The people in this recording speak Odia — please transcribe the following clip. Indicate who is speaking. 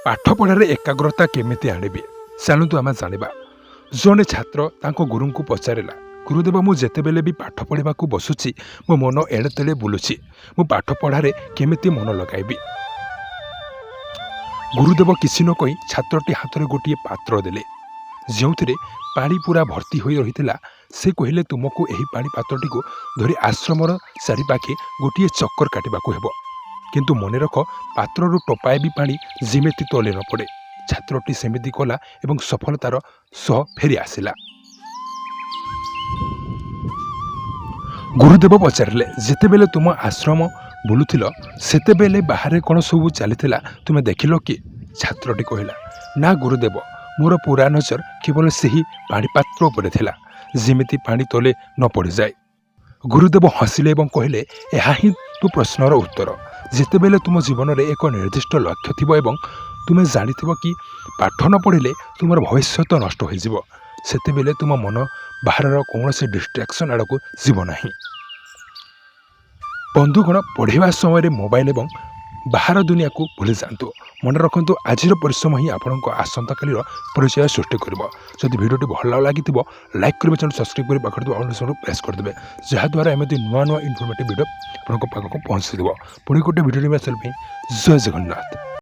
Speaker 1: ପାଠପଢ଼ାରେ ଏକାଗ୍ରତା କେମିତି ଆଣିବି ଚାଲନ୍ତୁ ଆମେ ଜାଣିବା। ଜଣେ ଛାତ୍ର ତାଙ୍କ ଗୁରୁଙ୍କୁ ପଚାରିଲା, ଗୁରୁଦେବ ମୁଁ ଯେତେବେଳେ ବି ପାଠ ପଢ଼ିବାକୁ ବସୁଛି ମୋ ମନ ଏଡ଼େ ତେଳେ ବୁଲୁଛି, ମୁଁ ପାଠପଢ଼ାରେ କେମିତି ମନ ଲଗାଇବି? ଗୁରୁଦେବ କିଛି ନ କହି ଛାତ୍ରଟି ହାତରେ ଗୋଟିଏ ପାତ୍ର ଦେଲେ, ଯେଉଁଥିରେ ପାଣି ପୁରା ଭର୍ତ୍ତି ହୋଇ ରହିଥିଲା। ସେ କହିଲେ, ତୁମକୁ ଏହି ପାଣି ପାତ୍ରଟିକୁ ଧରି ଆଶ୍ରମର ଚାରିପାଖେ ଗୋଟିଏ ଚକ୍କର କାଟିବାକୁ ହେବ, କିନ୍ତୁ ମନେ ରଖ ପାତ୍ରରୁ ଟୋପାଏ ବି ପାଣି ଯେମିତି ତଳେ ନ ପଡ଼େ। ଛାତ୍ରଟି ସେମିତି କଲା ଏବଂ ସଫଳତାର ସହ ଫେରି ଆସିଲା। ଗୁରୁଦେବ ପଚାରିଲେ, ଯେତେବେଳେ ତୁମ ଆଶ୍ରମ ବୁଲୁଥିଲ ସେତେବେଳେ ବାହାରେ କ'ଣ ସବୁ ଚାଲିଥିଲା ତୁମେ ଦେଖିଲ କି? ଛାତ୍ରଟି କହିଲା, ନା ଗୁରୁଦେବ, ମୋର ପୁରା ନଜର କେବଳ ସେହି ପାଣିପାତ୍ର ଉପରେ ଥିଲା, ଯେମିତି ପାଣି ତଳେ ନ ପଡ଼ିଯାଏ। ଗୁରୁଦେବ ହସିଲେ ଏବଂ କହିଲେ, ଏହା ହିଁ ତୁ ପ୍ରଶ୍ନର ଉତ୍ତର। ଯେତେବେଳେ ତୁମ ଜୀବନରେ ଏକ ନିର୍ଦ୍ଦିଷ୍ଟ ଲକ୍ଷ୍ୟ ଥିବ ଏବଂ ତୁମେ ଜାଣିଥିବ କି ପାଠ ନ ପଢ଼ିଲେ ତୁମର ଭବିଷ୍ୟତ ନଷ୍ଟ ହୋଇଯିବ, ସେତେବେଳେ ତୁମ ମନ ବାହାରର କୌଣସି ଡିଷ୍ଟ୍ରାକ୍ସନ୍ ଆଡ଼କୁ ଯିବ ନାହିଁ। ବନ୍ଧୁଗଣ, ପଢ଼ିବା ସମୟରେ ମୋବାଇଲ ଏବଂ ବାହାର ଦୁନିଆକୁ ଭୁଲି ଯାଆନ୍ତୁ। ମନେ ରଖନ୍ତୁ, ଆଜିର ପରିଶ୍ରମ ହିଁ ଆପଣଙ୍କ ଆସନ୍ତାକାଲିର ପରିଚୟ ସୃଷ୍ଟି କରିବ। ଯଦି ଭିଡ଼ିଓଟି ଭଲ ଲାଗିଥିବ ଲାଇକ୍ କରିବେ, ଚ୍ୟାନେଲ ସବସ୍କ୍ରାଇବ୍ କରି ପାଖରେ ଥିବା ଅଲ୍ ବଟନକୁ ପ୍ରେସ୍ କରିଦେବେ, ଯାହାଦ୍ୱାରା ଏମିତି ନୂଆ ନୂଆ ଇନଫର୍ମେଟିଭ୍ ଭିଡ଼ିଓ ଆପଣଙ୍କ ପାଖକୁ ପହଞ୍ଚିଯିବ। ପୁଣି ଗୋଟେ ଭିଡ଼ିଓ ପାଇଁ ଜୟ ଜଗନ୍ନାଥ।